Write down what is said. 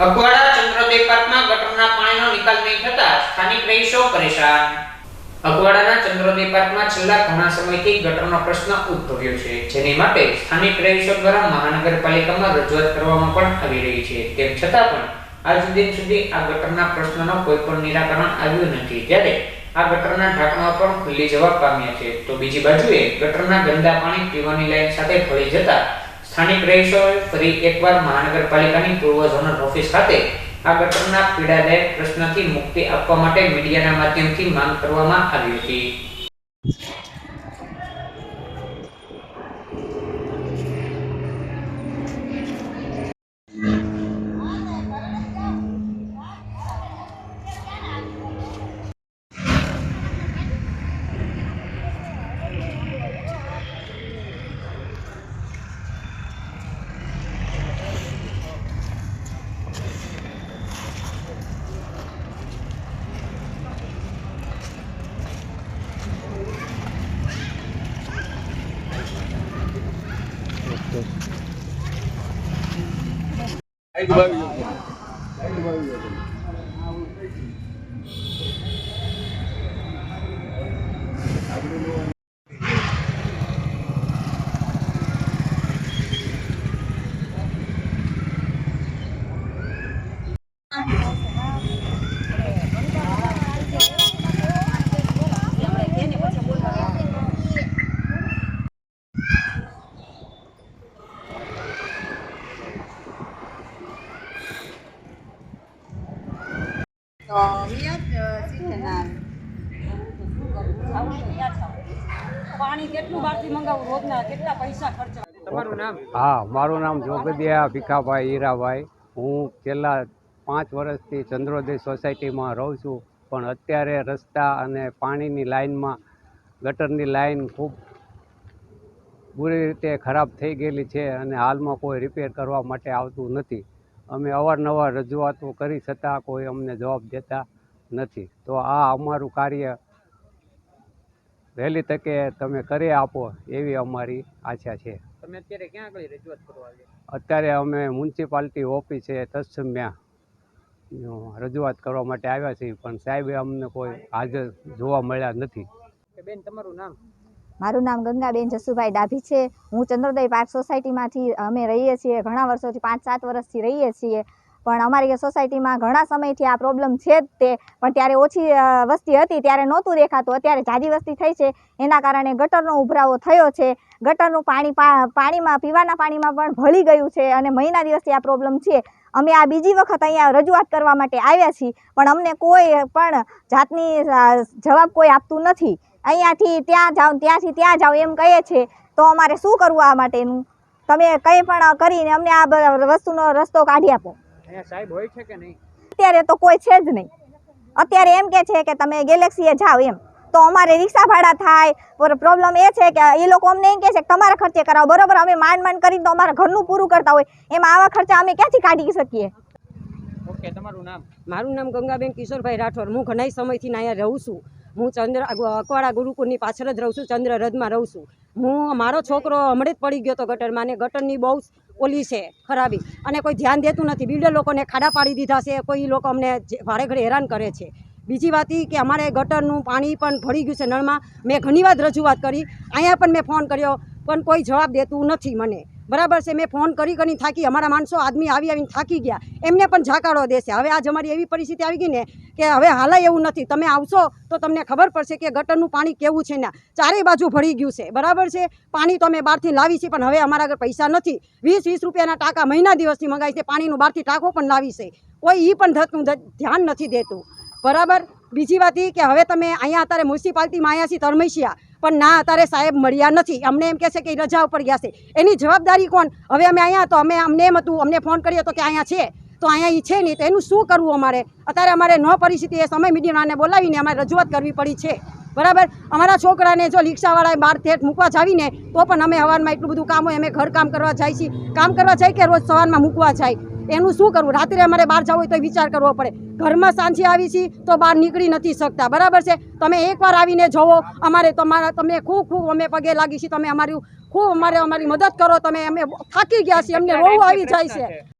અકવાડા ચંદ્રોદય પાર્કમાં ગટરના પાણીનો નિકાલ નહીં થતા સ્થાનિક રહીશો પરેશાન। અકવાડાના ચંદ્રોદય પાર્કમાં છેલ્લા ઘણા સમયથી ગટરનો પ્રશ્ન ઉદ્ભવ્યો છે, જેની માટે સ્થાનિક રહીશો દ્વારા મહાનગરપાલિકામાં રજૂઆત કરવામાં પણ આવી રહી છે। તેમ છતાં પણ આજ દિન સુધી આ ગટરના પ્રશ્નનો કોઈ પણ નિરાકરણ આવ્યું નથી, જ્યારે આ ગટરના ઢાંકણા પણ ખુલ્લી જવા પામ્યા છે, તો બીજી બાજુએ ગટરના ગંદા પાણી પીવાની લાઈન સાથે ભળી જતા સ્થાનિક રહીશોએ ફરી એકવાર મહાનગરપાલિકાની પૂર્વ ઝોનલ ઓફિસ ખાતે આ ગટરના પીડાદાયક પ્રશ્નથી મુક્તિ આપવા માટે મીડિયાના માધ્યમથી માંગ કરવામાં આવી હતી। પાણી કેટલું બહારથી મંગાવું, રોજના કેટલા પૈસા ખર્ચા? તમારું નામ? હા, મારું નામ જોગદિયા ભીખાભાઈ હીરાભાઈ। હું છેલ્લા 5 વર્ષથી ચંદ્રોદય સોસાયટીમાં રહું છું, પણ અત્યારે રસ્તા અને પાણીની લાઇનમાં ગટરની લાઇન ખૂબ બુરી રીતે ખરાબ થઈ ગયેલી છે અને હાલમાં કોઈ રિપેર કરવા માટે આવતું નથી। અમે અવારનવાર રજૂઆતો કરી છતાં કોઈ અમને જવાબ દેતા નથી, તો આ અમારું કાર્ય વહેલી તકે તમે કરી આપો એવી અમારી આશા છે। તમે અત્યારે ક્યાં આગળ રજૂઆત કરવા આવ્યા? અત્યારે અમે મ્યુનિસિપાલિટી ઓફિસે તત્સમ્યા રજૂઆત કરવા માટે આવ્યા છીએ, પણ સાહેબે અમને કોઈ હાજર જોવા મળ્યા નથી। બેન, તમારું નામ? મારું નામ ગંગાબેન જસુભાઈ ડાભી છે। હું ચંદ્રોદય પાર્ક સોસાયટીમાંથી અમે રહીએ છીએ, ઘણા વર્ષોથી 5-7 વર્ષથી રહીએ છીએ, પણ અમારી સોસાયટીમાં ઘણા સમયથી આ પ્રોબ્લેમ છે જ તે, પણ ત્યારે ઓછી વસ્તી હતી ત્યારે નહોતું દેખાતું, અત્યારે જાજી વસ્તી થઈ છે, એના કારણે ગટરનો ઉભરાવો થયો છે। ગટરનું પાણીમાં પીવાના પાણીમાં પણ ભળી ગયું છે અને મહિના દિવસથી આ પ્રોબ્લેમ છે। અમે આ બીજી વખત અહીંયા રજૂઆત કરવા માટે આવ્યા છીએ, પણ અમને કોઈ પણ જાતની જવાબ કોઈ આપતું નથી। અહીંયાથી ત્યાં જાઓ, ત્યાંથી ત્યાં જાઓ એમ કહે છે, તો અમારે શું કરવું આ માટેનું? તમે કંઈ પણ કરીને અમને આ વસ્તુનો રસ્તો કાઢી આપો। અહીંયા સાહેબ હોય છે કે નહીં? અત્યારે તો કોઈ છે જ નહીં। અત્યારે એમ કે છે કે તમે ગેલેક્સીએ જાઓ એમ, તો અમારે રિક્ષા ભાડા થાય। પ્રોબ્લેમ એ છે કે એ લોકો અમને એમ કહે છે કે તમારા ખર્ચે કરાવો, બરોબર, અમે માંડ કરીને તો અમારા ઘરનું પૂરું કરતા હોય, એમાં આવા ખર્ચા અમે ક્યાંથી કાઢી શકીએ? ઓકે, તમારું નામ? મારું નામ ગંગાબેન કિશોરભાઈ રાઠોડ। હું ઘણા સમયથી અહીંયા રહું છું। હું અકવાડા ગુરુકુળની પાછળ જ રહું છું, ચંદ્રરથમાં રહું છું। મારો છોકરો હમણાં જ પડી ગયો હતો ગટરમાં, અને ગટરની બહુ ઓલી છે ખરાબી, અને કોઈ ધ્યાન દેતું નથી। બિલ્ડર લોકોને ખાડા પાડી દીધા છે, કોઈ લોકો અમને ભાડે ઘડે હેરાન કરે છે। બીજી વાત એ કે અમારે ગટરનું પાણી પણ ભળી ગયું છે નળમાં। મેં ઘણી વાર રજૂઆત કરી, અહીંયા પણ મેં ફોન કર્યો, પણ કોઈ જવાબ દેતું નથી મને, બરાબર છે। મેં ફોન કરી થાકી, અમારા માણસો આદમી આવીને થાકી ગયા, એમને પણ ઝાકારો દેશે। હવે આજ અમારી એવી પરિસ્થિતિ આવી ગઈ ને કે હવે હાલાય એવું નથી। તમે આવશો તો તમને ખબર પડશે કે ગટરનું પાણી કેવું છે ને, ચારેય બાજુ ભળી ગયું છે, બરાબર છે। પાણી તો અમે બહારથી લાવી છે, પણ હવે અમારા આગળ પૈસા નથી। 20-20 રૂપિયાના ટાંકા મહિના દિવસથી મંગાવી છે, પાણીનું બહારથી ટાંકો પણ લાવી છે, કોઈ એ પણ ધ્યાન નથી દેતું, બરાબર। બીજી વાત એ કે હવે તમે અહીંયા અત્યારે મ્યુનિસિપાલિટીમાં આવ્યા છીએ તરમૈસિયા, પણ ના અત્યારે સાહેબ મળ્યા નથી। અમને એમ કહે છે કે રજા ઉપર ગયા છે, એની જવાબદારી કોણ? હવે અમે અહીંયા તો અમને એમ હતું, અમને ફોન કર્યો તો કે અહીંયા છે, તો અહીંયા એ છે નહીં, તો એનું શું કરવું અમારે? અત્યારે અમારે ન પરિસ્થિતિ એ સમય મીડિયાને બોલાવીને અમારે રજૂઆત કરવી પડી છે, બરાબર। અમારા છોકરાને જો રિક્ષાવાળાએ બહાર થેટ મૂકવા જાવીને તો પણ અમે સવારમાં એટલું બધું કામ હોય, અમે ઘર કામ કરવા જાય છીએ, કામ કરવા જાય કે રોજ સવારમાં મૂકવા જાય, એનું શું કરવું? રાત્રે અમારે બહાર જવું હોય તો વિચાર કરવો પડે। ઘરમાં સાંજે આવી છીએ તો બહાર નીકળી નથી શકતા, બરાબર છે। તમે એકવાર આવીને જોવો, અમારે તમે ખૂબ અમે પગે લાગી છીએ, તમે અમારી ખૂબ અમારી મદદ કરો। તમે અમે થાકી ગયા છીએ, અમને રોવું આવી જાય છે।